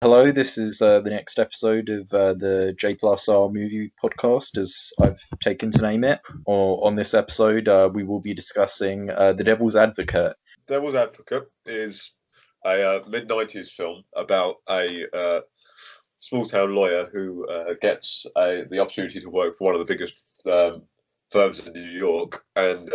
Hello, this is the next episode of the J Plus R movie podcast, as I've taken to name it. Or on this episode, we will be discussing The Devil's Advocate. Devil's Advocate is a mid-90s film about a small town lawyer who gets the opportunity to work for one of the biggest firms in New York and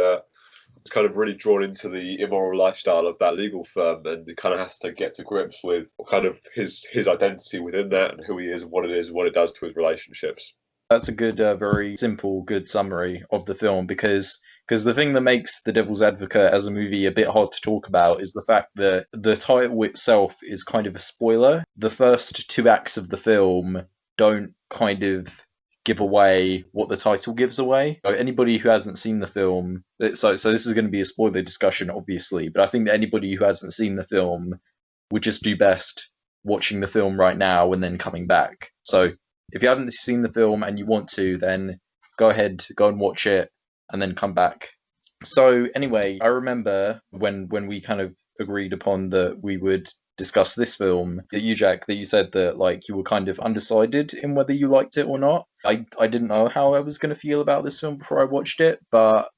is kind of really drawn into the immoral lifestyle of that legal firm, and he kind of has to get to grips with kind of his identity within that and who he is and what it is and what it does to his relationships. That's a good, very simple, good summary of the film because the thing that makes The Devil's Advocate as a movie a bit hard to talk about is the fact that the title itself is kind of a spoiler. The first two acts of the film don't kind of give away what the title gives away. So anybody who hasn't seen the film, so this is going to be a spoiler discussion, obviously, but I think that anybody who hasn't seen the film would just do best watching the film right now and then coming back. So if you haven't seen the film and you want to, then go ahead, go and watch it, and then come back. So anyway, I remember when we kind of agreed upon that we would discuss this film, that you, Jack, that you said that like you were kind of undecided in whether you liked it or not. I didn't know how I was going to feel about this film before I watched it, but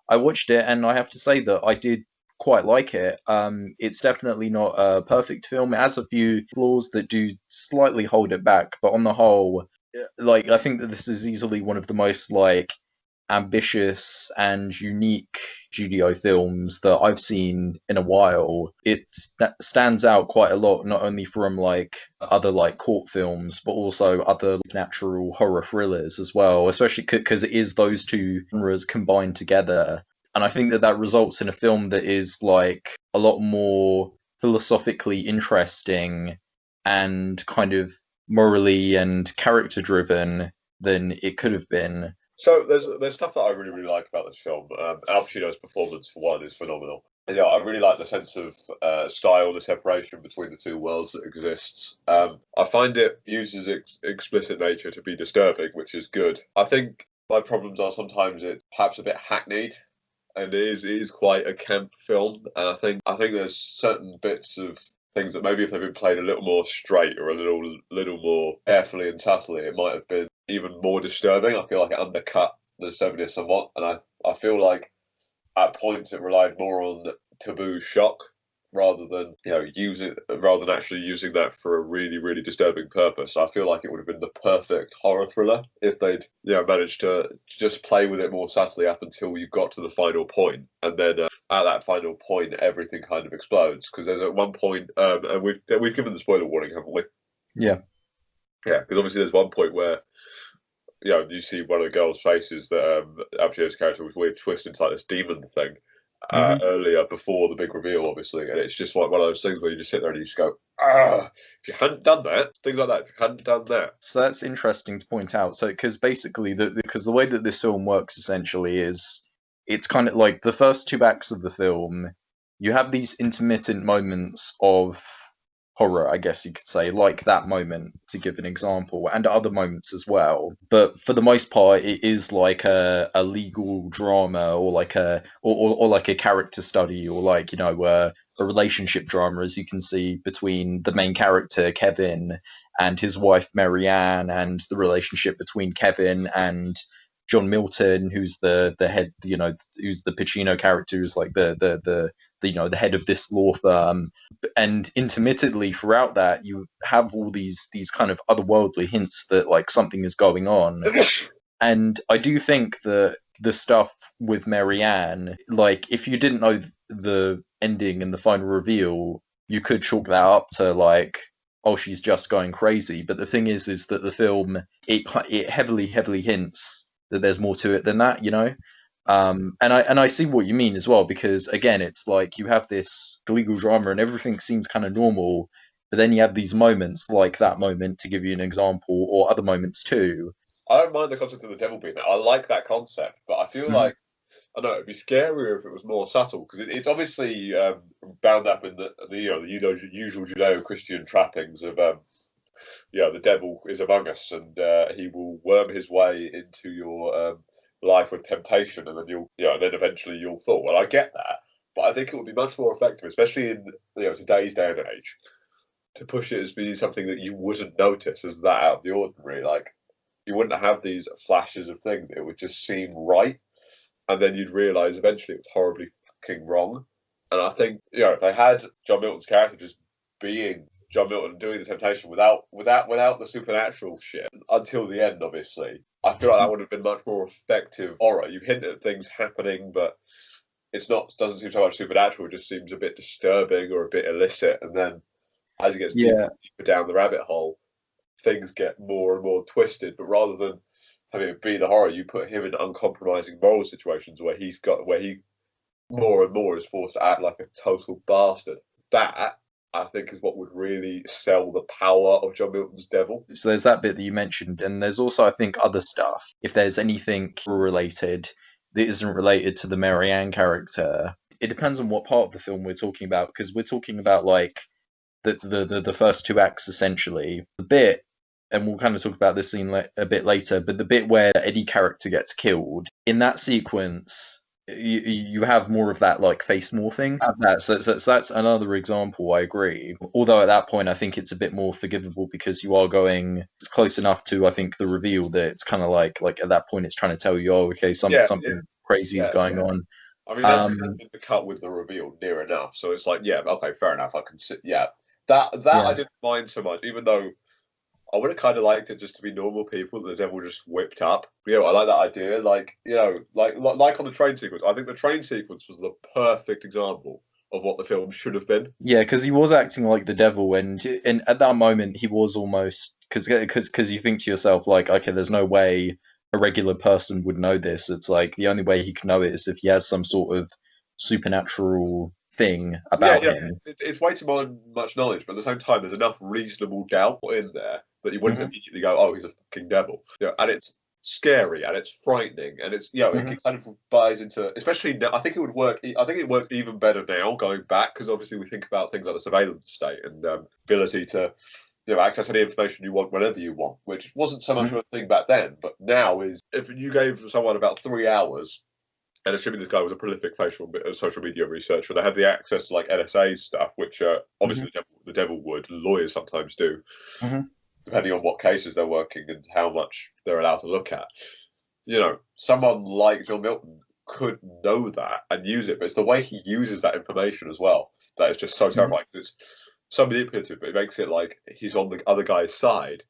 I watched it and I have to say that I did quite like it. It's definitely not a perfect film. It has a few flaws that do slightly hold it back, but on the whole, like I think that this is easily one of the most like ambitious and unique studio films that I've seen in a while. It stands out quite a lot, not only from like other like court films, but also other natural horror thrillers as well, especially because it is those two genres combined together. And I think that that results in a film that is like a lot more philosophically interesting and kind of morally and character driven than it could have been. So there's stuff that I really like about this film. Al Pacino's performance for one is phenomenal. And, yeah, I really like the sense of style, the separation between the two worlds that exists. I find it uses explicit nature to be disturbing, which is good. I think my problems are sometimes it's perhaps a bit hackneyed, and it is quite a camp film. And I think there's certain bits of things that maybe if they've been played a little more straight or a little more carefully and subtly, it might have been even more disturbing. I feel like it undercut the disturbingness somewhat, and I feel like at points it relied more on taboo shock rather than rather than actually using that for a really disturbing purpose. I feel like it would have been the perfect horror thriller if they'd managed to just play with it more subtly up until you got to the final point, and then at that final point everything kind of explodes because there's at one point, and we've given the spoiler warning, haven't we? Yeah. Yeah, because obviously there's one point where you see one of the girls' faces that Al Pacino's character was weird twist into like this demon thing Hmm. earlier before the big reveal, obviously, and it's just like one of those things where you just sit there and you just go, ah, if you hadn't done that, things like that, if you hadn't done that. So that's interesting to point out. So because basically because the way that this film works essentially is it's kind of like the first two acts of the film, you have these intermittent moments of horror, I guess you could say, like that moment to give an example, and other moments as well. But for the most part, it is like a legal drama or like or like a character study or like a relationship drama, as you can see between the main character Kevin and his wife Marianne, and the relationship between Kevin and John Milton, who's the head, who's the Pacino character, who's like the head of this law firm. And intermittently throughout that, you have all these kind of otherworldly hints that like something is going on. And I do think that the stuff with Marianne, like if you didn't know the ending and the final reveal, you could chalk that up to like, oh, she's just going crazy. But the thing is that the film it heavily hints that there's more to it than that. And I see what you mean as well, because again, it's like you have this legal drama and everything seems kind of normal, but then you have these moments like that moment, to give you an example, or other moments too. I don't mind the concept of the devil being there. I like that concept, but I feel Mhm. like I don't know it'd be scarier if it was more subtle because it's obviously bound up in the usual Judeo-Christian trappings of the devil is among us, and he will worm his way into your life with temptation, and then and then eventually you'll fall. And I get that, but I think it would be much more effective, especially in today's day and age, to push it as being something that you wouldn't notice as that out of the ordinary. Like you wouldn't have these flashes of things. It would just seem right, and then you'd realise eventually it was horribly fucking wrong. And I think if they had John Milton's character just being John Milton doing the temptation without the supernatural shit until the end, obviously, I feel like that would have been much more effective horror. You hint at things happening, but it's not doesn't seem so much supernatural. It just seems a bit disturbing or a bit illicit, and then as it gets deeper Yeah, and deeper down the rabbit hole, things get more and more twisted. But rather than having it be the horror, you put him in uncompromising moral situations where he more and more is forced to act like a total bastard. That I think is what would really sell the power of John Milton's devil. so there's that bit that you mentioned, and there's also, I think, other stuff. If there's anything related that isn't related to the Marianne character, it depends on what part of the film we're talking about, because we're talking about like the first two acts essentially. The bit, and we'll kind of talk about this scene a bit later, but the bit where Eddie character gets killed in that sequence, you have more of that like face morphing. Have that, so that's another example. I agree. Although at that point, I think it's a bit more forgivable because you are going. It's close enough to I think the reveal that it's kind of like at that point it's trying to tell you, oh, okay, Yeah, something crazy is yeah. going on. I mean, that's Um, the cut with the reveal near enough. So it's like, yeah, okay, fair enough. I can see, yeah, that I yeah, didn't mind so much, even though I would have kind of liked it just to be normal people that the devil just whipped up. I like that idea. Like, like on the train sequence. I think the train sequence was the perfect example of what the film should have been. yeah, because he was acting like the devil, and at that moment he was almost because you think to yourself like, okay, there's no way a regular person would know this. It's like the only way he can know it is if he has some sort of supernatural thing Yeah, about him. it's way too much knowledge, but at the same time, there's enough reasonable doubt in there that you wouldn't Hmm. immediately go, "Oh, he's a fucking devil." And it's scary and it's frightening and it's Hmm. it kind of buys into, especially now. I think it would work. I think it works even better now going back because obviously we think about things like the surveillance state and ability to access any information you want whenever you want, which wasn't so much Hmm. of a thing back then, but now is if you gave someone about 3 hours and assuming this guy was a prolific social media researcher, they had the access to like NSA stuff, which Hmm. obviously the devil would, lawyers sometimes do, Hmm. depending on what cases they're working and how much they're allowed to look at. Someone like John Milton could know that and use it, but it's the way he uses that information as well that is just so Hmm. terrifying. It's so manipulative, but it makes it like he's on the other guy's side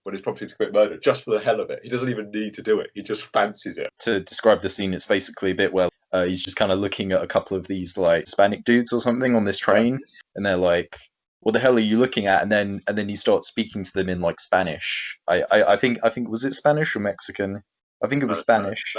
when he's prompted to commit murder just for the hell of it. He doesn't even need to do it; he just fancies it. To describe the scene, it's basically a bit where he's just kind of looking at a couple of these like Hispanic dudes or something on this Yeah, train, and they're like, "What the hell are you looking at?" And then he starts speaking to them in like Spanish. I think was it Spanish or Mexican? I think it was Spanish.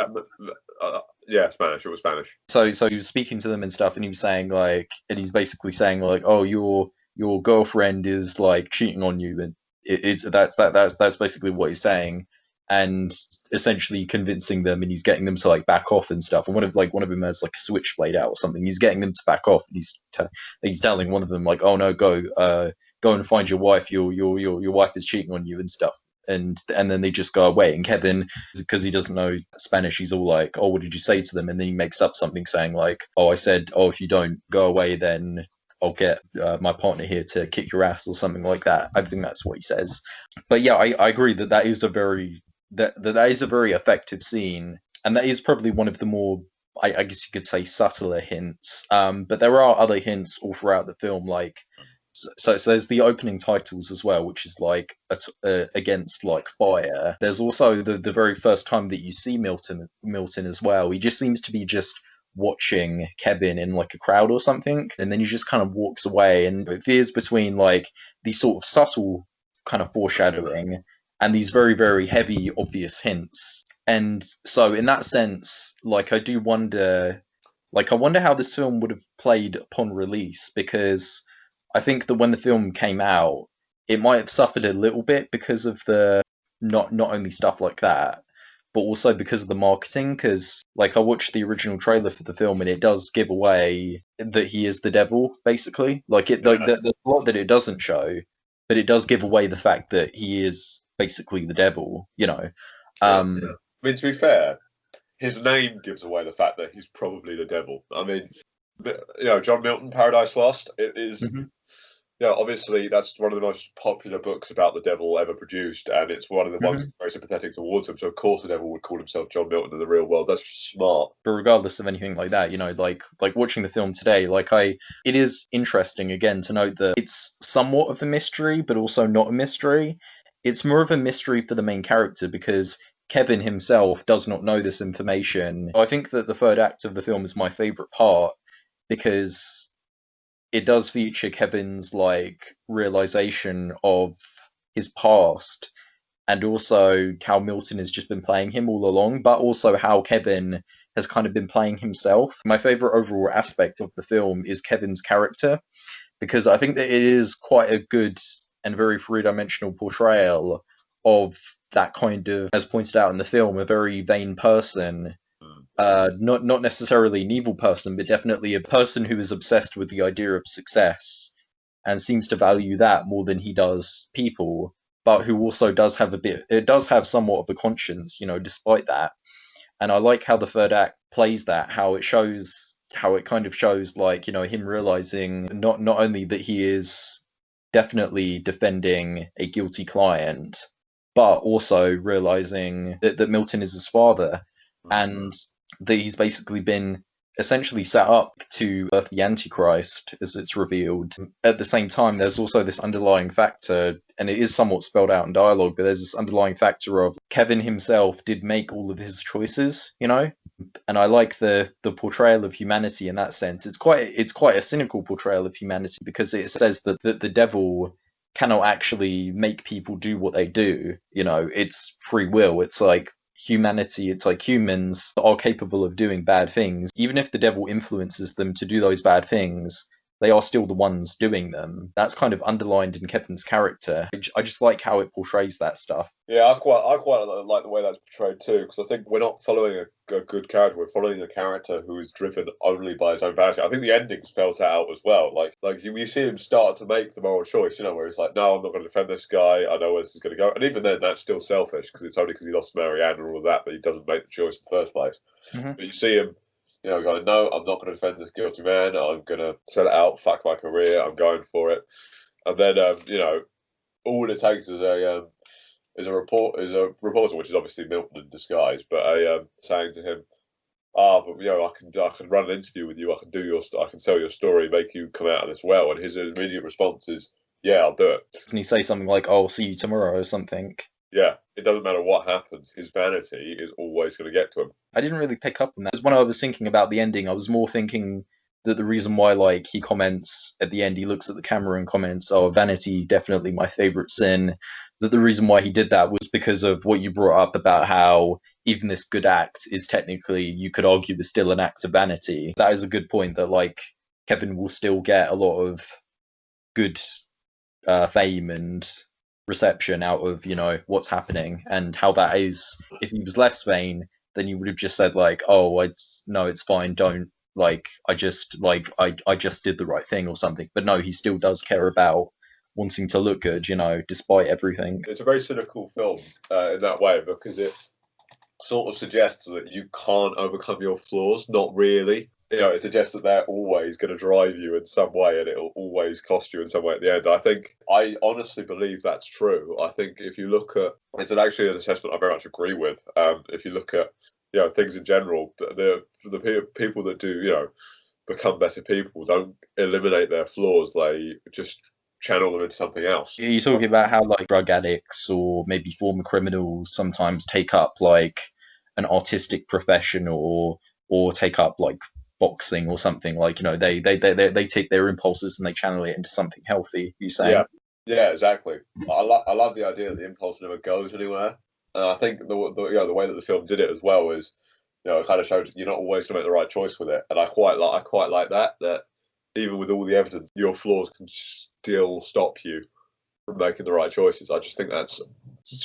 yeah, Spanish. It was Spanish. So he was speaking to them and stuff, and he was saying like, and he's basically saying like, "Oh, your girlfriend is like cheating on you," and it's that's basically what he's saying, and essentially convincing them, and he's getting them to like back off and stuff. And one of them has like a switchblade out or something. He's getting them to back off, and he's telling one of them like, "Oh no, go and find your wife. Your wife is cheating on you and stuff." And then they just go away, and Kevin, because he doesn't know Spanish, he's all like, "Oh, what did you say to them?" And then he makes up something saying like, "Oh, I said, oh, if you don't go away, then I'll get my partner here to kick your ass," or something like that. I think that's what he says. But yeah, I agree that that is a very effective scene, and that is probably one of the more, I guess you could say, subtler hints. But there are other hints all throughout the film, like so there's the opening titles as well, which is like against like fire. There's also the very first time that you see Milton as well. He just seems to be just watching Kevin in like a crowd or something, and then he just kind of walks away, and it veers between like these sort of subtle kind of foreshadowing and these very very heavy obvious hints. And so in that sense, like I wonder how this film would have played upon release, because I think that when the film came out, it might have suffered a little bit because of the not only stuff like that, but also because of the marketing. Because like I watched the original trailer for the film, and it does give away that he is the devil, basically. Like Yeah, the plot that it doesn't show, but it does give away the fact that he is basically the devil. yeah. Um, I mean, to be fair, his name gives away the fact that he's probably the devil. I mean, John Milton, Paradise Lost. It is mhm. Yeah, obviously that's one of the most popular books about the devil ever produced, and it's one of the ones Mhm. that's very sympathetic towards him. So of course the devil would call himself John Milton in the real world. That's just smart. But regardless of anything like that, like watching the film today, it is interesting again to note that it's somewhat of a mystery, but also not a mystery. It's more of a mystery for the main character because Kevin himself does not know this information. I think that the third act of the film is my favorite part because it does feature Kevin's like realization of his past and also how Milton has just been playing him all along, but also how Kevin has kind of been playing himself. My favorite overall aspect of the film is Kevin's character because I think that it is quite a good and very three-dimensional portrayal of that kind of, as pointed out in the film, a very vain person. Mm. Not necessarily an evil person, but definitely a person who is obsessed with the idea of success and seems to value that more than he does people, but who also does have it does have somewhat of a conscience, despite that. And I like how the third act plays that, how it kind of shows like, him realizing not only that he is definitely defending a guilty client, but also realizing that Milton is his father Mm. and that he's basically been essentially set up to birth the Antichrist, as it's revealed. At the same time, there's also this underlying factor, and it is somewhat spelled out in dialogue, but there's this underlying factor of Kevin himself did make all of his choices, and I like the portrayal of humanity in that sense. It's quite a cynical portrayal of humanity because it says that the devil cannot actually make people do what they do. It's free will. It's like humanity. It's like humans are capable of doing bad things. Even if the devil influences them to do those bad things, they are still the ones doing them. That's kind of underlined in Kevin's character. I just like how it portrays that stuff. Yeah, I quite like the way that's portrayed too, because I think we're not following a good character. We're following a character who is driven only by his own vanity. I think the ending spells that out as well. You see him start to make the moral choice, where he's like, "No, I'm not going to defend this guy. I know where this is going to go." And even then, that's still selfish because it's only because he lost Marianne and all of that that he doesn't make the choice in the first place. Hmm. But you see him, going, "No, I'm not going to defend this guilty man. I'm going to set it out. Fuck my career. I'm going for it." And then, all it takes is a reporter, which is obviously Milton in disguise, but saying to him, but I can run an interview with you. I can I can sell your story, make you come out of this well." And his immediate response is, "Yeah, I'll do it." Doesn't he say something like, "Oh, I'll see you tomorrow" or something? Yeah, it doesn't matter what happens. His vanity is always going to get to him. I didn't really pick up on that. Because when I was thinking about the ending, I was more thinking that the reason why, like, he comments at the end, he looks at the camera and comments, "Oh, vanity, definitely my favorite sin." That the reason why he did that was because of what you brought up about how even this good act is technically, you could argue, is still an act of vanity. That is a good point. That like Kevin will still get a lot of good fame and reception out of what's happening and how that is. If he was less vain, then you would have just said like, "Oh, it's no, it's fine. Don't like. I just did the right thing or something." But no, he still does care about wanting to look good, despite everything. It's a very cynical film in that way because it sort of suggests that you can't overcome your flaws. Not really. It suggests that they're always going to drive you in some way, and it'll always cost you in some way at the end. I honestly believe that's true. I think if you look at, actually an assessment I very much agree with. If you look at, things in general, the people that do, become better people don't eliminate their flaws. They just channel them into something else. You're talking about how like drug addicts or maybe former criminals sometimes take up like an artistic profession or take up like boxing or something like they take their impulses and they channel it into something healthy. You saying? Yeah, yeah, exactly. I love the idea that the impulse never goes anywhere, and I think the way that the film did it as well is, it kind of showed you're not always going to make the right choice with it, and I quite like that even with all the evidence, your flaws can still stop you from making the right choices. I just think it's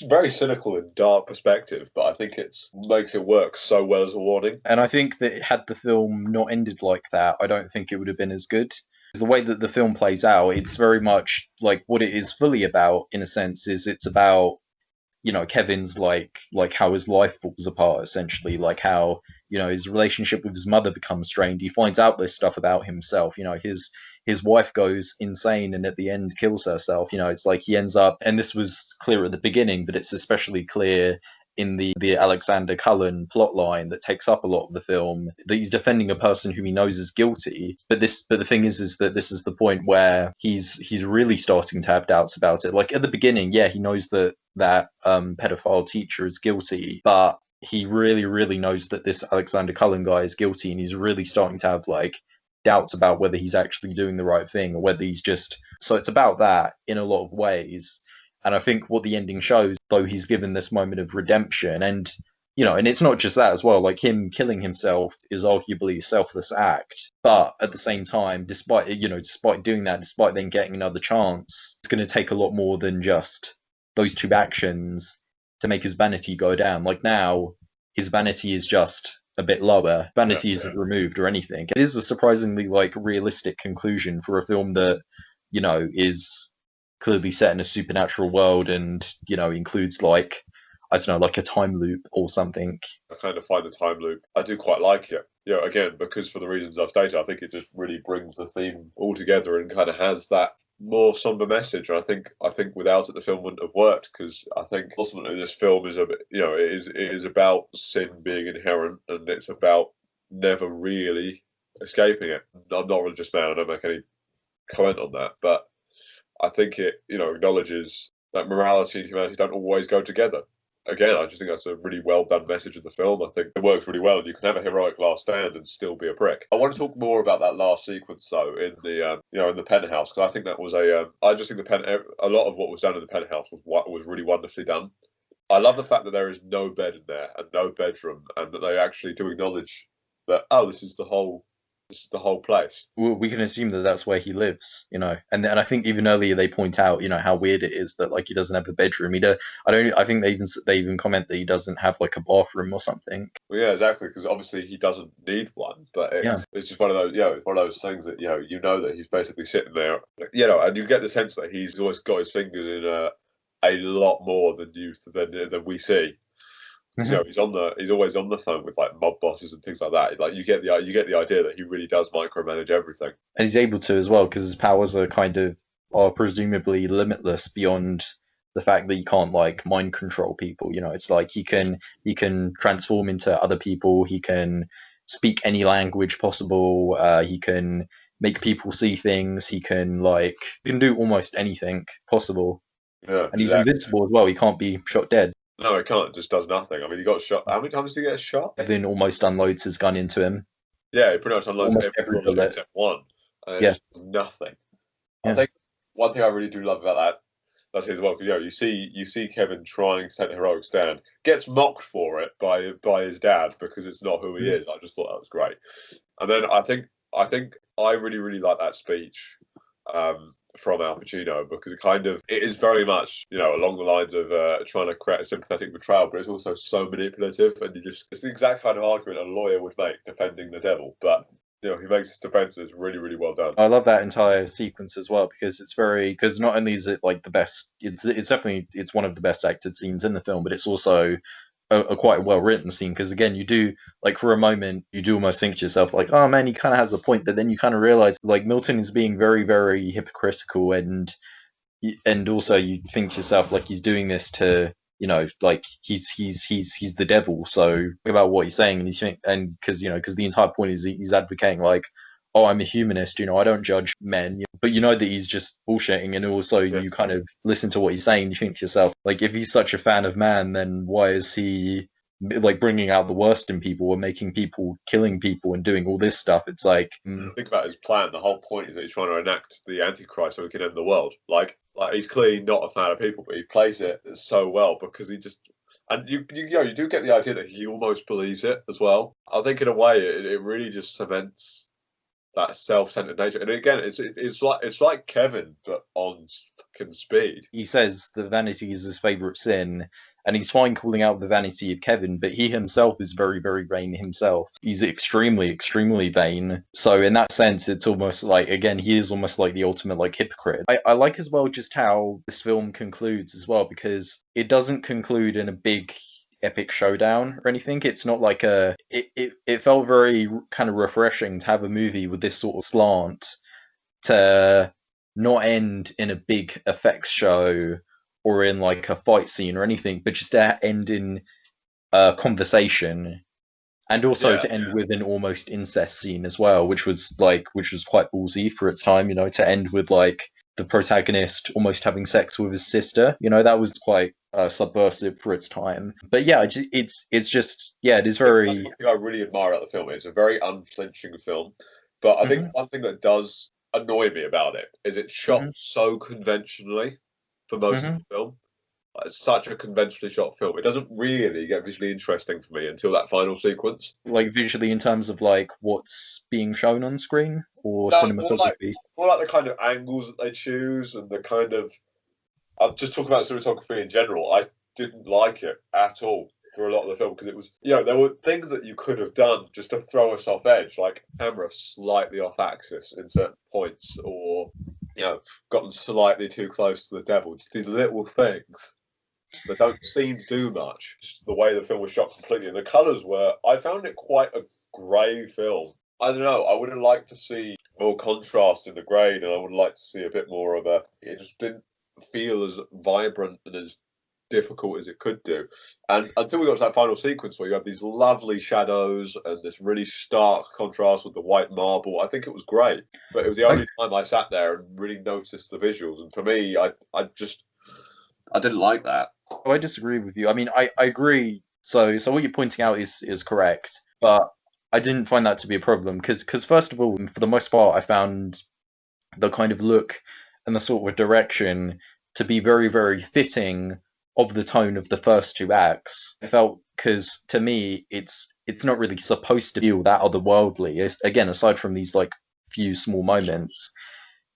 a very cynical and dark perspective, but I think it makes it work so well as a warning. And I think that had the film not ended like that, I don't think it would have been as good. Because the way that the film plays out, it's very much like what it is fully about. In a sense, is it's about Kevin's like how his life falls apart essentially, like how his relationship with his mother becomes strained. He finds out this stuff about himself. His his wife goes insane and at the end kills herself. It's like he ends up, and this was clear at the beginning, but it's especially clear in the Alexander Cullen plot line that takes up a lot of the film, that he's defending a person whom he knows is guilty. But the thing is that this is the point where he's really starting to have doubts about it. Like at the beginning, yeah, he knows that pedophile teacher is guilty, but he really, really knows that this Alexander Cullen guy is guilty, and he's really starting to have like doubts about whether he's actually doing the right thing or whether he's just. So it's about that in a lot of ways. And I think what the ending shows, though he's given this moment of redemption, and it's not just that as well, like him killing himself is arguably a selfless act. But at the same time, despite doing that, despite then getting another chance, it's going to take a lot more than just those two actions to make his vanity go down. Like now, his vanity is just a bit lower. Vanity isn't removed or anything. It is a surprisingly like realistic conclusion for a film that, is clearly set in a supernatural world and, includes like, I don't know, like a time loop or something. I kind of find the time loop, I do quite like it. Again, because for the reasons I've stated, I think it just really brings the theme all together and kind of has that more somber message. And I think without it, the film wouldn't have worked, because I think ultimately this film is it is about sin being inherent, and it's about never really escaping it. I'm not a religious man, I don't make any comment on that, but I think it, acknowledges that morality and humanity don't always go together. Again, I just think that's a really well done message in the film. I think it works really well, and you can have a heroic last stand and still be a prick. I want to talk more about that last sequence though, in the in the penthouse, because I think that was I just think a lot of what was done in the penthouse was really wonderfully done. I love the fact that there is no bed in there and no bedroom, and that they actually do acknowledge that, oh, this is the whole place. We can assume that that's where he lives, and I think even earlier they point out, how weird it is that like he doesn't have a bedroom. I think they even comment that he doesn't have like a bathroom or something. Well, yeah, exactly, because obviously he doesn't need one, but Yeah. it's just one of those, one of those things that that he's basically sitting there, and you get the sense that he's always got his fingers in a lot more than we see. Mhm. He's always on the phone with like mob bosses and things like that. Like you get the idea that he really does micromanage everything, And he's able to as well because his powers are presumably limitless beyond the fact that he can't like mind control people. It's like he can transform into other people. He can speak any language possible. He can make people see things. He can do almost anything possible. Yeah, And he's exactly. invincible as well. He can't be shot dead. No, he can't. It just does nothing. I mean, he got shot. How many times did he get shot? Evan almost unloads his gun into him. Yeah, he pretty much unloads Almost every every bullet bullet. except one, and it Yeah, just does nothing. I yeah. think one thing I really do love about that's it as well, because you see Kevin trying to take the heroic stand, gets mocked for it by his dad because it's not who he Mhm. is. I just thought that was great. And then I think I really really like that speech from Al Pacino, because it is very much along the lines of trying to create a sympathetic betrayal, but it's also so manipulative, and it's the exact kind of argument a lawyer would make defending the devil, but he makes his defense, and it's really really well done. I love that entire sequence as well because not only is it like the best, it's definitely it's one of the best acted scenes in the film, but it's also a quite well written scene because again you do like for a moment you do almost think to yourself like oh man he kind of has a point, but then you kind of realize like Milton is being very very hypocritical and also you think to yourself like he's doing this to like he's the devil, so think about what he's saying and you think and because the entire point is he's advocating like oh I'm a humanist, I don't judge men, but that he's just bullshitting, and also Yeah. you kind of listen to what he's saying, you think to yourself like if he's such a fan of man, then why is he like bringing out the worst in people and making people killing people and doing all this stuff? It's like Think about his plan. The whole point is that he's trying to enact the Antichrist so he can end the world. Like he's clearly not a fan of people, but he plays it so well because he just. And you do get the idea that he almost believes it as well. I think in a way it really just cements that self-centered nature. And again, it's like Kevin but on fucking speed. he says the vanity is his favorite sin, and he's fine calling out the vanity of Kevin, but he himself is very, very vain himself. He's extremely, extremely vain. So in that sense, it's almost like again, he is almost like the ultimate like hypocrite. I like as well just how this film concludes as well, because it doesn't conclude in a big epic showdown or anything. It's not like it felt very kind of refreshing to have a movie with this sort of slant to not end in a big effects show or in like a fight scene or anything, but just to end in a conversation, and also Yeah, to end with an almost incest scene as well, which was quite ballsy for its time. To end with like the protagonist almost having sex with his sister. That was quite subversive for its time. But yeah, it's just yeah, it is that's very. one thing I really admire about the film. It's a very unflinching film, but I think Mhm, one thing that does annoy me about it is it's shot mhm, so conventionally for most of mhm. the film. It's such a conventionally shot film. It doesn't really get visually interesting for me until that final sequence. Like visually, in terms of like what's being shown on screen or No, cinematography. more like the kind of angles that they choose and the kind of. I'm just talking about cinematography in general. I didn't like it at all for a lot of the film because it was, there were things that you could have done just to throw us off edge, like camera slightly off axis in certain points, or gotten slightly too close to the devil. Just these little things that don't seem to do much. Just the way the film was shot completely, and the colours were. I found it quite a grey film. I don't know. I would have liked to see more contrast in the grade, and I would like to see a bit more of a. It just didn't feel as vibrant and as difficult as it could do. And until we got to that final sequence where you have these lovely shadows and this really stark contrast with the white marble, I think it was great. But it was the I only time I sat there and really noticed the visuals. And for me, I didn't like that. I disagree with you. I mean, I agree. So what you're pointing out is correct, but I didn't find that to be a problem because first of all, for the most part, I found the kind of look and the sort of direction to be very, very fitting of the tone of the first two acts. I felt because to me, it's not really supposed to feel that otherworldly. Again, aside from these like few small moments,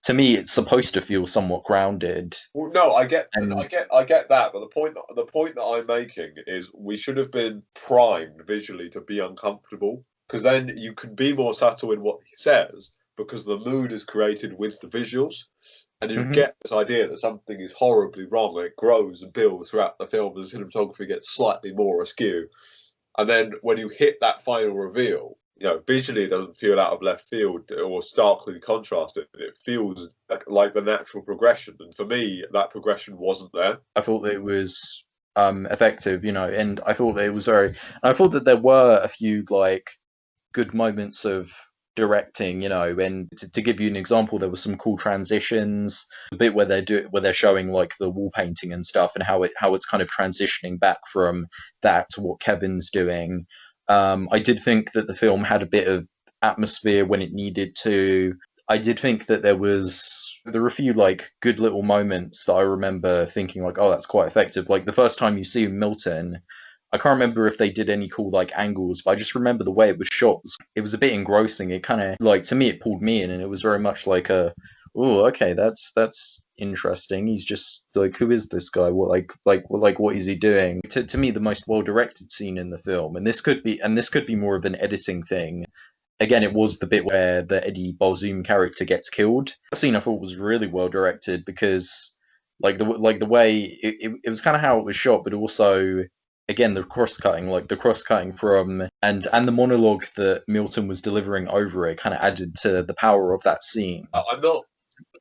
to me, it's supposed to feel somewhat grounded. Well, no, And I get that, but the point that I'm making is we should have been primed visually to be uncomfortable, because then you can be more subtle in what he says, because the mood is created with the visuals, and you mhm. get this idea that something is horribly wrong, and it grows and builds throughout the film as the cinematography gets slightly more askew, and then when you hit that final reveal, visually it doesn't feel out of left field or starkly contrasted. It feels like the natural progression. And for me, that progression wasn't there. I thought that it was effective, and I thought that it was very. I thought that there were a few like good moments of directing, and to give you an example, there were some cool transitions. The bit where they're showing like the wall painting and stuff, and how it's kind of transitioning back from that to what Kevin's doing. I did think that the film had a bit of atmosphere when it needed to. I did think that there were a few like good little moments that I remember thinking like, oh, that's quite effective. Like the first time you see Milton, I can't remember if they did any cool like angles, but I just remember the way it was shot. It was a bit engrossing. It kind of like to me, it pulled me in, and it was very much like a, oh, okay, that's interesting. He's just like, who is this guy? What is he doing? To me, the most well directed scene in the film, and this could be more of an editing thing. Again, it was the bit where the Eddie Balzoum character gets killed. That scene I thought was really well directed because, the way it was kind of how it was shot, but also again the cross cutting from and the monologue that Milton was delivering over it kind of added to the power of that scene. I'm not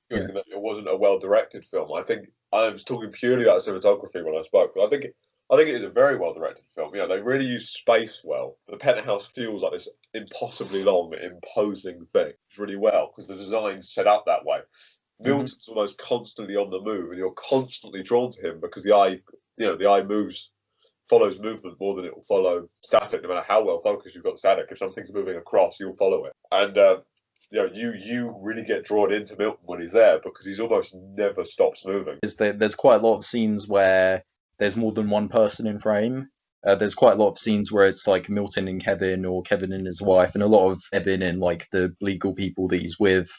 Yeah. arguing that it wasn't a well directed film. I think I was talking purely about cinematography when I spoke, but I think it is a very well directed film. They really use space well. The penthouse feels like this impossibly long, imposing thing. It's really well because the design's set up that way. Hmm. Milton's almost constantly on the move, and you're constantly drawn to him because the eye follows movement more than it will follow static. No matter how well focused you've got static, if something's moving across, you'll follow it. And you really get drawn into Milton when he's there because he's almost never stops moving. There's quite a lot of scenes where there's more than one person in frame. There's quite a lot of scenes where it's like Milton and Kevin, or Kevin and his wife, and a lot of Evan and like the legal people that he's with,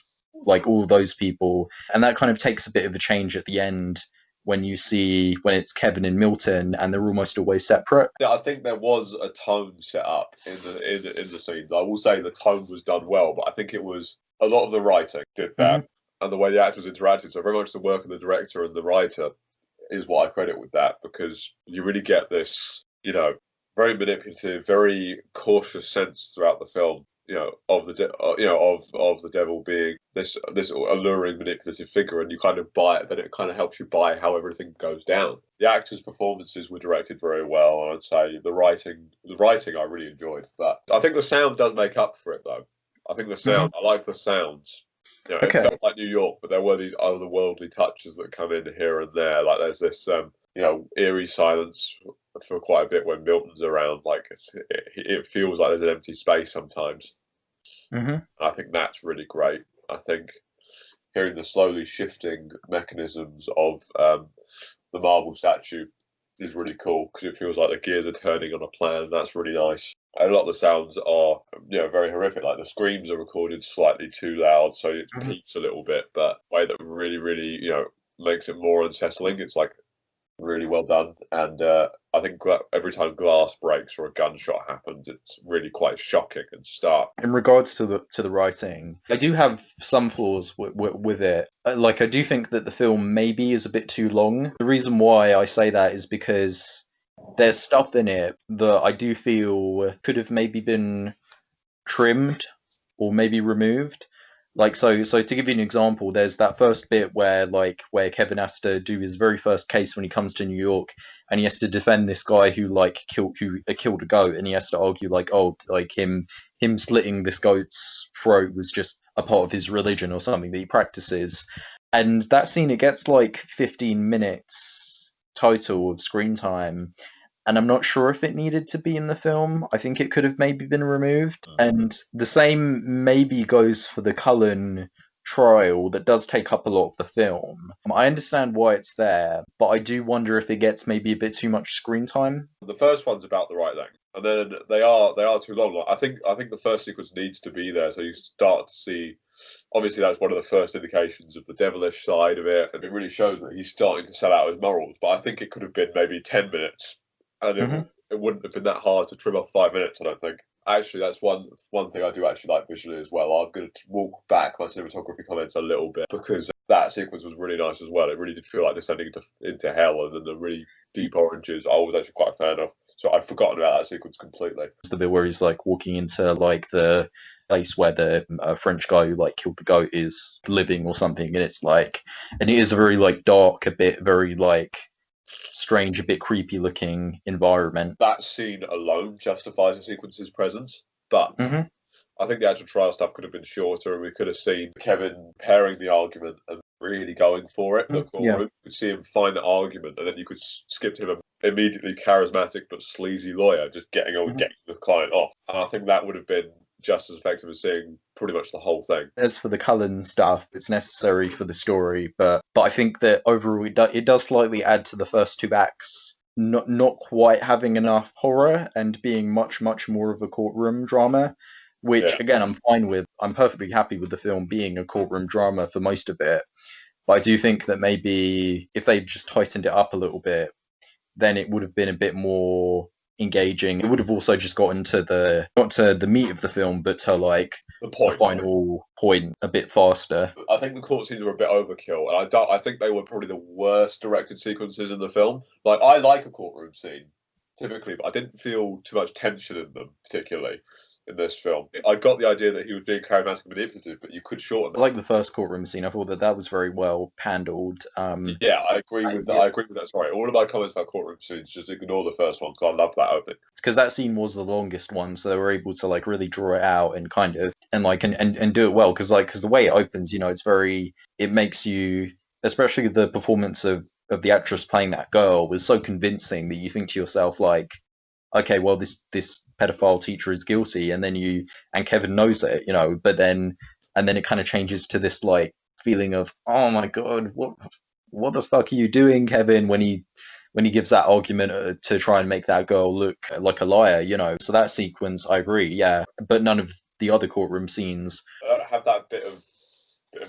like all those people. And that kind of takes a bit of a change at the end when it's Kevin and Milton, and they're almost always separate. Yeah, I think there was a tone set up in the scenes. I will say the tone was done well, but I think it was a lot of the writing did that, Hmm. and the way the actors interacted. So very much the work of the director and the writer is what I credit with that because you really get this, very manipulative, very cautious sense throughout the film. of of the devil being this alluring, manipulative figure, and you kind of buy it. Then it kind of helps you buy how everything goes down. The actors' performances were directed very well, and I'd say the writing I really enjoyed. But I think the sound does make up for it, though. I think the Hmm. sound, I like the sounds. It Okay. felt like New York, but there were these otherworldly touches that come in here and there. Like there's this, eerie silence for quite a bit when Milton's around. Like it feels like there's an empty space sometimes. Hmm. I think that's really great. I think hearing the slowly shifting mechanisms of the marble statue is really cool because it feels like the gears are turning on a plan. That's really nice. And a lot of the sounds are, very horrific. Like the screams are recorded slightly too loud, so it Hmm. peaks a little bit. But way that really, really, makes it more unsettling. It's like really well done. And I think every time glass breaks or a gunshot happens, it's really quite shocking and stark. In regards to the writing, I do have some flaws with it. Like, I do think that the film maybe is a bit too long. The reason why I say that is because there's stuff in it that I do feel could have maybe been trimmed or maybe removed. Like, so to give you an example, there's that first bit where Kevin has to do his very first case when he comes to New York, and he has to defend this guy who killed a goat, and he has to argue like, oh, like him slitting this goat's throat was just a part of his religion or something that he practices. And that scene, it gets like 15 minutes total of screen time, and I'm not sure if it needed to be in the film. I think it could have maybe been removed. And the same maybe goes for the Cullen trial that does take up a lot of the film. I understand why it's there, but I do wonder if it gets maybe a bit too much screen time. The first one's about the right length, and then they are too long. Like, I think the first sequence needs to be there, so you start to see. Obviously, that's one of the first indications of the devilish side of it, and it really shows that he's starting to sell out his morals. But I think it could have been maybe 10 minutes, and Hmm. it wouldn't have been that hard to trim off 5 minutes. I don't think. Actually, that's one thing I do actually like visually as well. I'm going to walk back my cinematography comments a little bit because that sequence was really nice as well. It really did feel like descending into hell, and then the really deep oranges I was actually quite a fan of. So I'd forgotten about that sequence completely. It's the bit where he's like walking into like the place where the French guy who like killed the goat is living or something, and it's like, and it is a very like dark, a bit very like strange, a bit creepy looking environment. That scene alone justifies the sequence's presence, but Hmm. I think the actual trial stuff could have been shorter, and we could have seen Kevin pairing the argument and really going for it in the Yeah. courtroom. You could see him find the argument, and then you could skip to him immediately charismatic but sleazy lawyer just getting on, Mhm. getting the client off. And I think that would have been just as effective as seeing pretty much the whole thing. As for the Cullen stuff, it's necessary for the story, but I think that overall it does slightly add to the first two acts. Not quite having enough horror and being much more of a courtroom drama, which Yeah. again I'm fine with. I'm perfectly happy with the film being a courtroom drama for most of it. But I do think that maybe if they just tightened it up a little bit, then it would have been a bit more engaging. It would have also just gotten to the not to the meat of the film, but to like The the point. final point a bit faster. I think the court scenes were a bit overkill, and I think they were probably the worst directed sequences in the film. Like I like a courtroom scene typically, but I didn't feel too much tension in them particularly in this film. I got the idea that he was being charismatic and manipulative, but you could shorten I like the first courtroom scene. I thought that that was very well handled. it. Yeah, I agree with that. Yeah, I agree with that. Sorry, all of my comments about courtroom scenes, just ignore the first one because I love that opening. because that scene was the longest one, so they were able to like really draw it out and kind of and like and do it well because the way it opens, it's very it makes you, especially the performance of the actress playing that girl was so convincing that you think to yourself like, okay, well this pedophile teacher is guilty, and then and Kevin knows it, but then and then it kind of changes to this like feeling of, oh my god, what the fuck are you doing, Kevin, when he gives that argument to try and make that girl look like a liar. So that sequence, I agree, yeah, but none of the other courtroom scenes. I don't have that bit of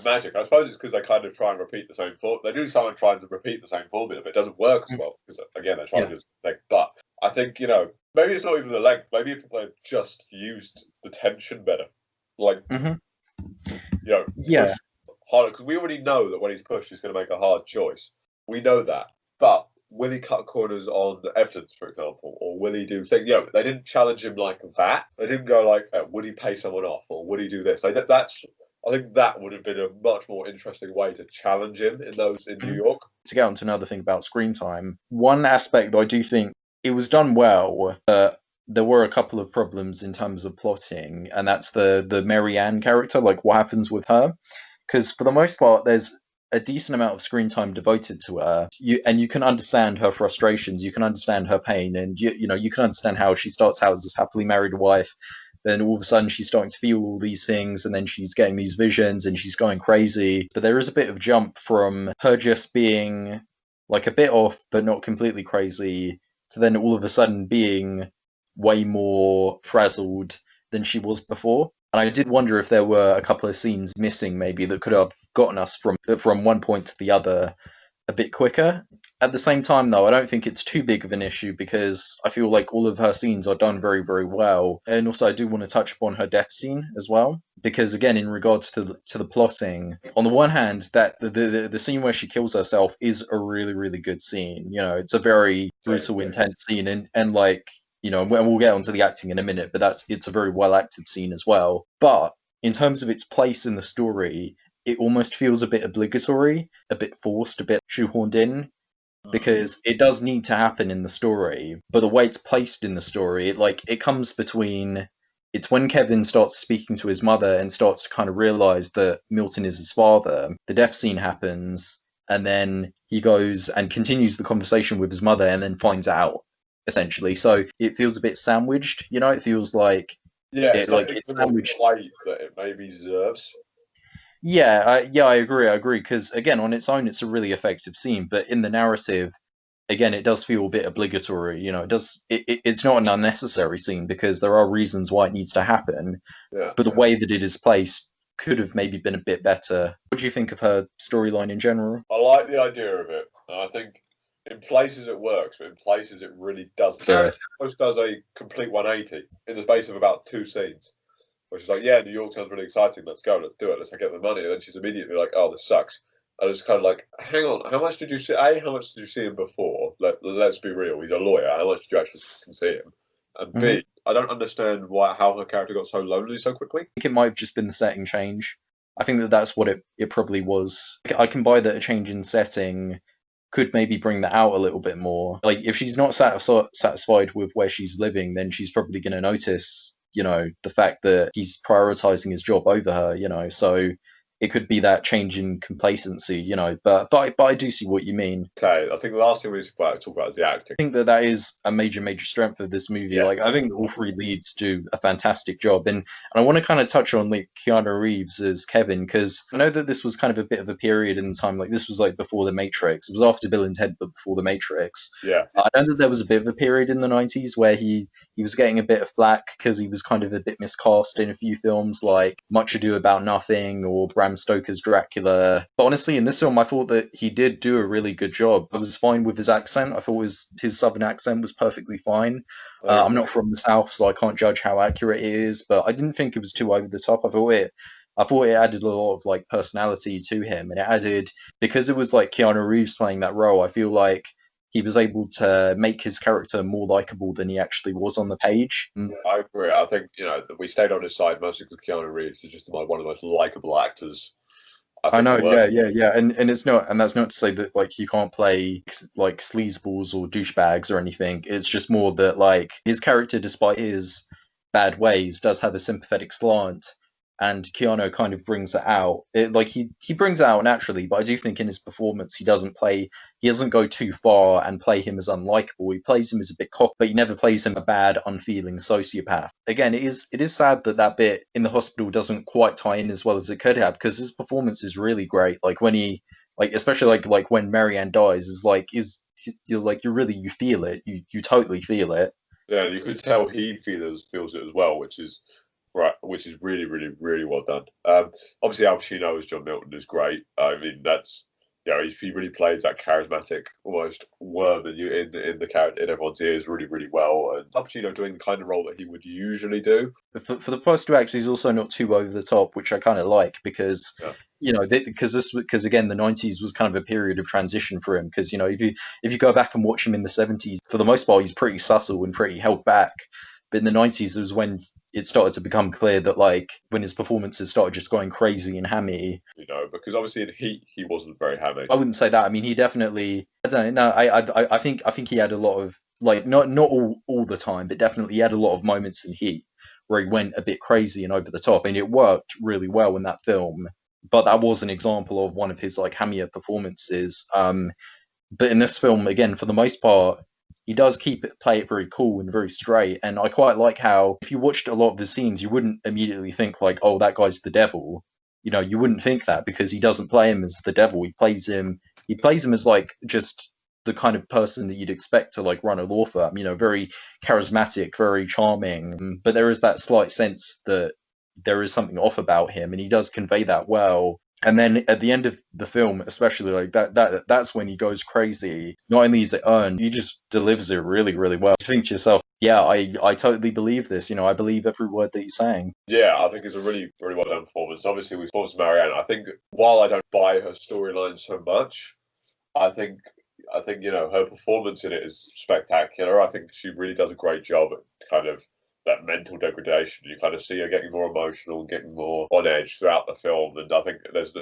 magic. I suppose it's because they kind of try and repeat the same form. They do someone trying to repeat the same formula, but it doesn't work as well because again they're trying Yeah. to do the thing. But I think maybe it's not even the length. Maybe if they just used the tension better, like Hmm. push Yeah. harder because we already know that when he's pushed, he's going to make a hard choice. We know that, but will he cut corners on evidence, for example, or will he do things? They didn't challenge him like that. They didn't go like, would he pay someone off, or would he do this? Like that's. I think that would have been a much more interesting way to challenge him in New York. To get on to another thing about screen time, one aspect that I do think it was done well, but there were a couple of problems in terms of plotting, and that's the Mary Ann character, like what happens with her. Because for the most part, there's a decent amount of screen time devoted to her. You can understand her frustrations, you can understand her pain, and you can understand how she starts out as this happily married wife. Then all of a sudden she's starting to feel all these things, and then she's getting these visions, and she's going crazy. But there is a bit of jump from her just being like a bit off, but not completely crazy, to then all of a sudden being way more frazzled than she was before. And I did wonder if there were a couple of scenes missing, maybe that could have gotten us from one point to the other a bit quicker. At the same time, though, I don't think it's too big of an issue because I feel like all of her scenes are done very, very well. And also, I do want to touch upon her death scene as well, because again, in regards to the plotting, on the one hand, that the scene where she kills herself is a really, really good scene. It's a very brutal, intense scene, and like and we'll get onto the acting in a minute, but it's a very well acted scene as well. But in terms of its place in the story, it almost feels a bit obligatory, a bit forced, a bit shoehorned in, because it does need to happen in the story. But the way it's placed in the story, it comes between. It's when Kevin starts speaking to his mother and starts to kind of realize that Milton is his father. The death scene happens, and then he goes and continues the conversation with his mother, and then finds out essentially. So it feels a bit sandwiched. It feels like it's not it's given sandwiched. the weight that it maybe deserves. Yeah, I agree. Because again, on its own, it's a really effective scene, but in the narrative, again, it does feel a bit obligatory. It does. It's not an unnecessary scene because there are reasons why it needs to happen, Yeah, but the way that it is placed could have maybe been a bit better. What do you think of her storyline in general? I like the idea of it. And I think in places it works, but in places it really doesn't. Yeah. Almost does a complete 180 in the space of about two scenes, which is like, yeah, New York sounds really exciting. Let's go, let's do it, let's get the money. And then she's immediately like, oh, this sucks. And it's kind of like, hang on, how much did you see? How much did you see him before? Let's be real. He's a lawyer. How much did you actually can see him? And Mhm. B, I don't understand how her character got so lonely so quickly. I think it might have just been the setting change. I think that's what it probably was. I can buy that a change in setting could maybe bring that out a little bit more. Like, if she's not satisfied with where she's living, then she's probably going to notice, the fact that he's prioritizing his job over her. So it could be that change in complacency. But I do see what you mean. Okay, I think the last thing we need to talk about is the acting. I think that is a major, major strength of this movie. Yeah. Like, I think all three leads do a fantastic job, and I want to kind of touch on like Keanu Reeves as Kevin, because I know that this was kind of a bit of a period in time. Like, this was like before the Matrix. It was after Bill and Ted, but before the Matrix. Yeah. I know that there was a bit of a period in the '90s where he was getting a bit of flack because he was kind of a bit miscast in a few films, like Much Ado About Nothing or Bram Stoker's Dracula. But honestly, in this film, I thought that he did do a really good job. I was fine with his accent. I thought his southern accent was perfectly fine. I'm not from the south, so I can't judge how accurate it is, but I didn't think it was too over the top. I thought it added a lot of like personality to him, and it added, because it was like Keanu Reeves playing that role. I feel like he was able to make his character more likable than he actually was on the page. I agree. I think we stayed on his side mostly because Keanu Reeves is just one of the most likable actors. I know, yeah, and it's not, and that's not to say that like he can't play like sleazeballs or douchebags or anything. It's just more that like his character, despite his bad ways, does have a sympathetic slant, and Keanu kind of brings it out. He brings it out naturally, but I do think in his performance he doesn't go too far and play him as unlikable. He plays him as a bit cocky, but he never plays him a bad, unfeeling sociopath. Again, it is sad that that bit in the hospital doesn't quite tie in as well as it could have, because his performance is really great. Like when he, like especially like when Marianne dies, you feel it, you totally feel it. Yeah, you could tell he feels it as well, which is right, which is really, really, really well done. Obviously, Al Pacino as John Milton is great. I mean, that's he really plays that charismatic, almost worm in the character in everyone's ears really, really well. And Al Pacino doing the kind of role that he would usually do. For the first two acts, he's also not too over the top, which I kind of like because Yeah, because again the '90s was kind of a period of transition for him. Because if you go back and watch him in the '70s, for the most part, he's pretty subtle and pretty held back. But in the '90s, it was when it started to become clear that like when his performances started just going crazy and hammy. because obviously in Heat he wasn't very hammy. I wouldn't say that. I mean, he definitely. I don't know. No, I think he had a lot of like not all the time, but definitely he had a lot of moments in Heat where he went a bit crazy and over the top, and it worked really well in that film. But that was an example of one of his like hammier performances. But in this film, again, for the most part, he does play it very cool and very straight. And I quite like how if you watched a lot of the scenes, you wouldn't immediately think like, "Oh, that guy's the devil." You wouldn't think that because he doesn't play him as the devil. He plays him as like just the kind of person that you'd expect to like run a law firm. Very charismatic, very charming. But there is that slight sense that there is something off about him, and he does convey that well. And then at the end of the film, especially like that's when he goes crazy. Not only is it earned, he just delivers it really, really well. You think to yourself, yeah, I totally believe this. I believe every word that he's saying. Yeah, I think it's a really, really well done performance. Obviously, we performance Marianne. I think while I don't buy her storyline so much, I think her performance in it is spectacular. I think she really does a great job at kind of that mental degradation. You kind of see her getting more emotional and getting more on edge throughout the film, and I think there's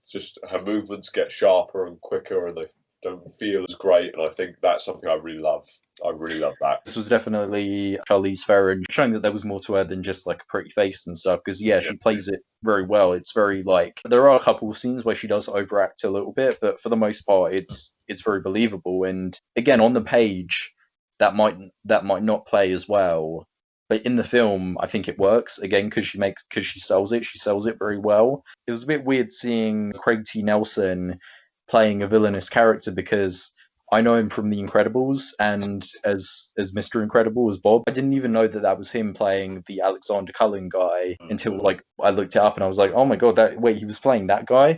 just her movements get sharper and quicker, and they don't feel as great. And I think that's something I really love. I really love that. This was definitely Charlize Theron showing that there was more to her than just like a pretty face and stuff. Because yeah, she plays it very well. It's very like there are a couple of scenes where she does overact a little bit, but for the most part, it's very believable. And again, on the page, that might not play as well. But in the film, I think it works again because she sells it. She sells it very well. It was a bit weird seeing Craig T. Nelson playing a villainous character because I know him from The Incredibles and as Mr. Incredible as Bob. I didn't even know that that was him playing the Alexander Cullen guy until like I looked it up and I was like, oh my god, that wait, he was playing that guy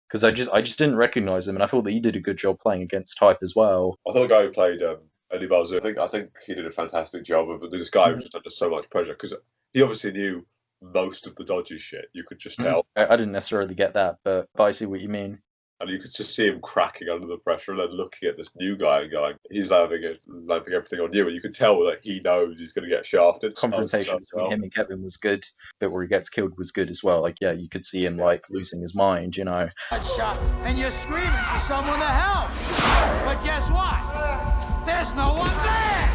because I just didn't recognize him and I thought that he did a good job playing against type as well. I thought the guy who played Eddie Balzu, I think he did a fantastic job. But this guy was just under so much pressure because he obviously knew most of the dodgy shit. You could just tell. I didn't necessarily get that, but I see what you mean. And you could just see him cracking under the pressure and then looking at this new guy and going, he's lamping everything on you. And you can tell that he knows he's going to get shafted. Confrontation between him and Kevin was good. The bit where he gets killed was good as well. Like, yeah, you could see him like losing his mind, Shot, and you're screaming for someone to help. But guess what? There's no one there.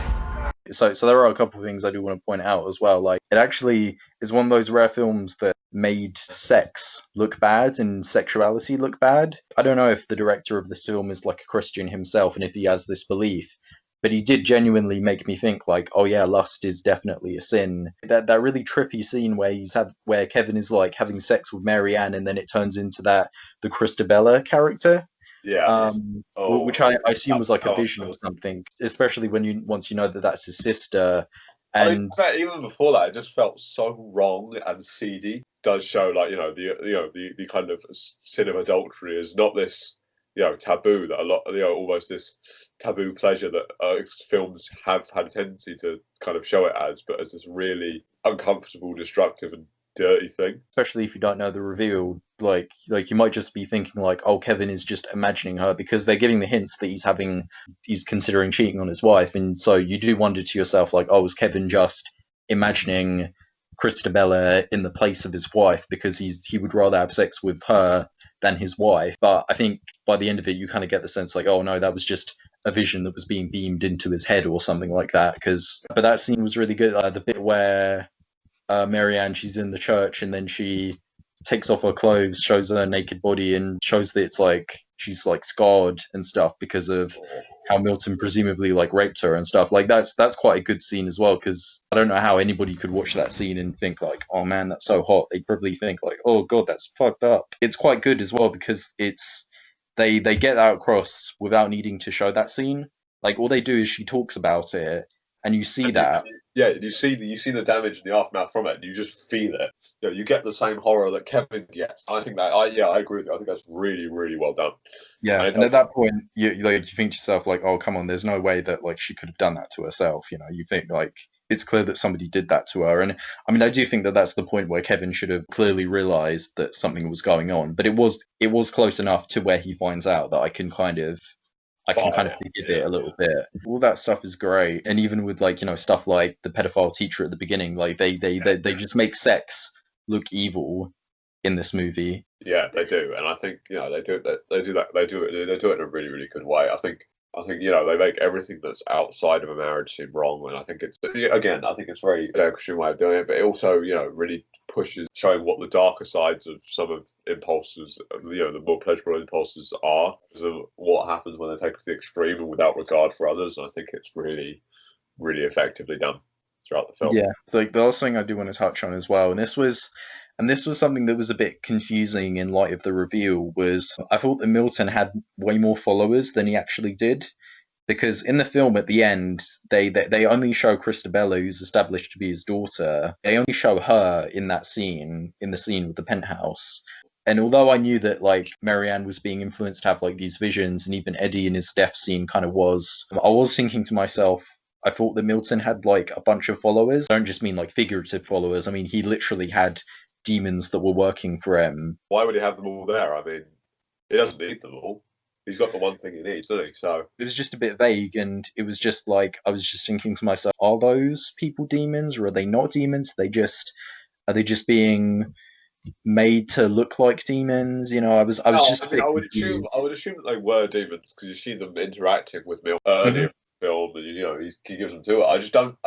So there are a couple of things I do want to point out as well. Like, it actually is one of those rare films that made sex look bad and sexuality look bad. I don't know if the director of this film is like a Christian himself and if he has this belief, but he did genuinely make me think like, oh yeah, lust is definitely a sin. That really trippy scene where Kevin is like having sex with Marianne and then it turns into the Christabella character. Yeah. Which I assume was like a vision or something, especially once you know that that's his sister. And I mean, even before that, it just felt so wrong and seedy. It does show like the kind of sin of adultery is not this taboo that a lot almost this taboo pleasure that films have had a tendency to kind of show it as, but as this really uncomfortable, destructive, and dirty thing. Especially if you don't know the reveal, like you might just be thinking like, oh, Kevin is just imagining her because they're giving the hints that he's considering cheating on his wife, and so you do wonder to yourself like, oh, is Kevin just imagining Christabella in the place of his wife because he would rather have sex with her than his wife? But I think by the end of it, you kind of get the sense like, oh no, that was just a vision that was being beamed into his head or something like that. But that scene was really good. The bit where Marianne, she's in the church and then she takes off her clothes, shows her naked body, and shows that it's like she's like scarred and stuff because of how Milton presumably like raped her and stuff. Like that's quite a good scene as well because I don't know how anybody could watch that scene and think like, oh man, that's so hot. They probably think like, oh god, that's fucked up. It's quite good as well because they get that across without needing to show that scene. Like all they do is she talks about it and you see that. yeah, you see the damage and the aftermath from it, and you just feel it. You know, you get the same horror that Kevin gets. I think that I agree with you. I think that's really really well done. Yeah, And it and at does, that point, you think to yourself like, oh come on, there's no way that like she could have done that to herself. You know, you think like it's clear that somebody did that to her, and I mean, I do think that that's the point where Kevin should have clearly realized that something was going on, but it was close enough to where he finds out that I can kind of forgive it a little bit. All that stuff is great, and even with like stuff like the pedophile teacher at the beginning, like they just make sex look evil in this movie. Yeah, they do, and I think they do it. They do it in a really really good way. I think they make everything that's outside of a marriage seem wrong, and I think it's again I think it's very Christian way of doing it, but it also really pushes showing what the darker sides of some of impulses, the more pleasurable impulses are, because of what happens when they take it to the extreme and without regard for others. And I think it's really really effectively done throughout the film. Yeah, like the last thing I do want to touch on as well, and this was something that was a bit confusing in light of the reveal, was I thought that Milton had way more followers than he actually did. Because in the film at the end, they only show Christabella, who's established to be his daughter. They only show her in that scene, in the scene with the penthouse. And although I knew that like Marianne was being influenced to have like these visions, and even Eddie in his death scene kind of was, I was thinking to myself, I thought that Milton had like a bunch of followers. I don't just mean like figurative followers. I mean he literally had demons that were working for him. Why would he have them all there? I mean, he doesn't need them all. He's got the one thing he needs, doesn't he? So It was just a bit vague, and it was just like I was just thinking to myself, are those people demons, or are they not demons? Are they just being made to look like demons? I was just I a mean, bit I confused. would assume that they were demons because you see them interacting with Mill Hmm. earlier in the film, and he gives them to her. I just don't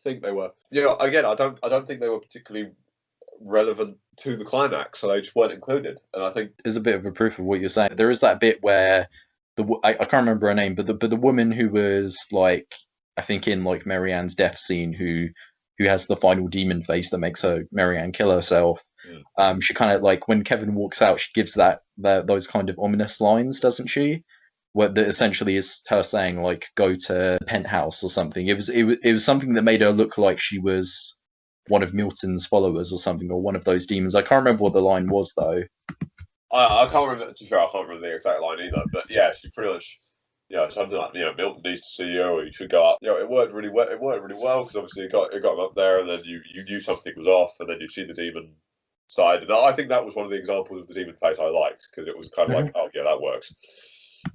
think they were. Again, I don't think they were particularly relevant to the climax, so they just weren't included. And I think There's a bit of a proof of what you're saying. There is that bit where I can't remember her name, but the woman who was like, I think in like Marianne's death scene, who has the final demon face that makes her Marianne kill herself. mm, She kind of like when Kevin walks out, she gives those kind of ominous lines, doesn't she? What that essentially is her saying like, "Go to the penthouse" or something. It was something that made her look like she was one of Milton's followers or something, or one of those demons. I can't remember what the line was though. I can't remember. To be fair, I can't remember the exact line either. But yeah, she's pretty much. Something like Milton needs to see you, or you should go up. It worked really well. It worked really well because obviously it got him up there, and then you knew something was off, and then you see the demon side. And I think that was one of the examples of the demon face I liked because it was kind of like, Mm-hmm. oh yeah, that works.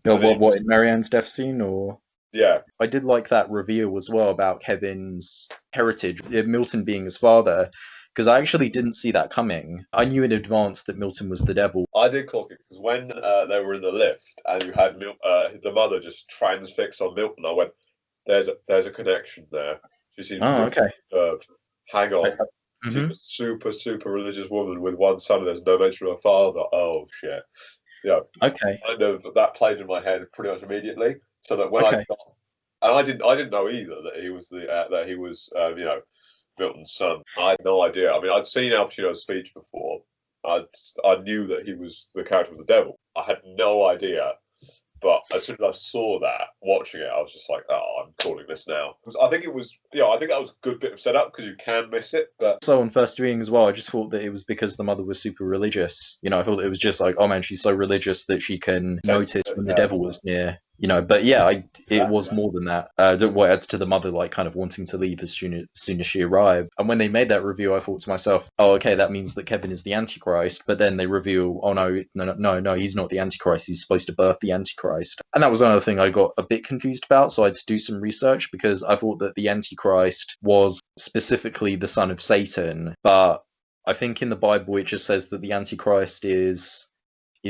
No, And then what in Marianne's death scene, or yeah, I did like that reveal as well about Kevin's heritage, Milton being his father, because I actually didn't see that coming. I knew in advance that Milton was the devil. I did clock it because when they were in the lift and you had the mother just transfixed on Milton, I went, there's a connection there. She seems Oh, really okay. disturbed. Hang on. She's Hmm. a super, super religious woman with one son and there's no mention of her father. Oh, shit. Okay. Kind of that played in my head pretty much immediately. So that when I Okay. got, and I didn't know either that he was Milton's son. I had no idea. I mean, I'd seen Al Pacino's speech before. I knew that he was the character of the devil. I had no idea. But as soon as I saw that, watching it, I was just like, "Oh, I'm calling this now." Because I think it was, I think that was a good bit of setup because you can miss it. But So on first viewing as well, I just thought that it was because the mother was super religious. I thought it was just like, oh man, she's so religious that she can notice when the yeah, devil was near. But yeah, it exactly. was more than that. What adds to the mother like kind of wanting to leave as soon as she arrived. And when they made that review, I thought to myself, oh okay, that means that Kevin is the Antichrist. But then they reveal, oh no, no, no, no, no, he's not the Antichrist. He's supposed to birth the Antichrist. And that was another thing I got a bit confused about. So I had to do some research because I thought that the Antichrist was specifically the son of Satan, but I think in the Bible it just says that the Antichrist is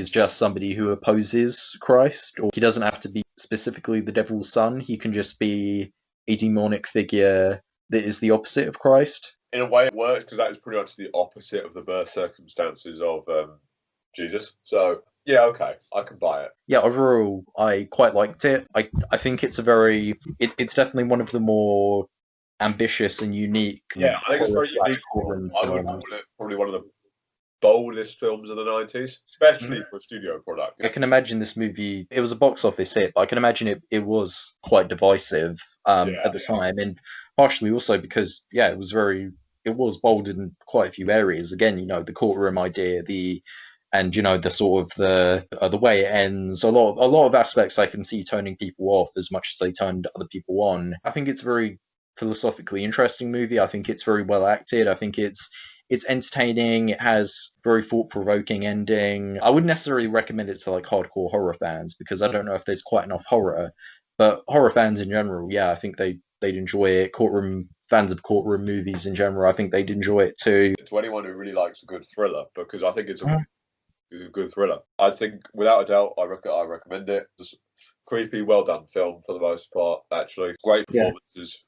just somebody who opposes Christ, or he doesn't have to be specifically the devil's son. He can just be a demonic figure that is the opposite of Christ. In a way, it works because that is pretty much the opposite of the birth circumstances of Jesus. So yeah, okay, I can buy it. Yeah, overall, I quite liked it. I think it's definitely one of the more ambitious and unique Yeah, I think it's horror very slash unique. horror I would films. call it probably one of the boldest films of the 90s, especially for a studio product. I can imagine this movie, it was a box office hit, but I can imagine it was quite divisive at the time. And partially also because, it was bold in quite a few areas. Again, the courtroom idea, and the sort of the way it ends, a lot of aspects I can see turning people off as much as they turned other people on. I think it's a very philosophically interesting movie. I think it's very well acted. I think it's entertaining. It has very thought-provoking ending. I wouldn't necessarily recommend it to like hardcore horror fans because I don't know if there's quite enough horror. But horror fans in general, I think they'd enjoy it. Fans of courtroom movies in general, I think they'd enjoy it too. To anyone who really likes a good thriller, because I think it's a good thriller. I think without a doubt, I recommend it. Just creepy, well done film for the most part. Actually, great performances.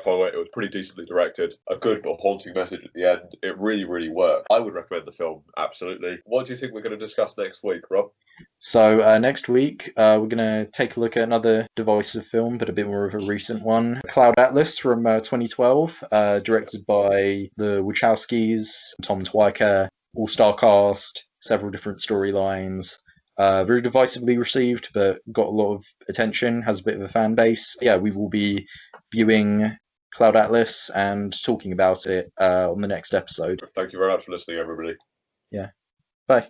Following it was pretty decently directed. A good but haunting message at the end. It really, really worked. I would recommend the film, absolutely. What do you think we're going to discuss next week, Rob? So next week, we're going to take a look at another divisive film, but a bit more of a recent one. Cloud Atlas from 2012, directed by the Wachowskis, Tom Twyker, all-star cast, several different storylines. Very divisively received, but got a lot of attention, has a bit of a fan base. Yeah, we will be viewing Cloud Atlas and talking about it on the next episode. Thank you very much for listening, everybody. Yeah. Bye.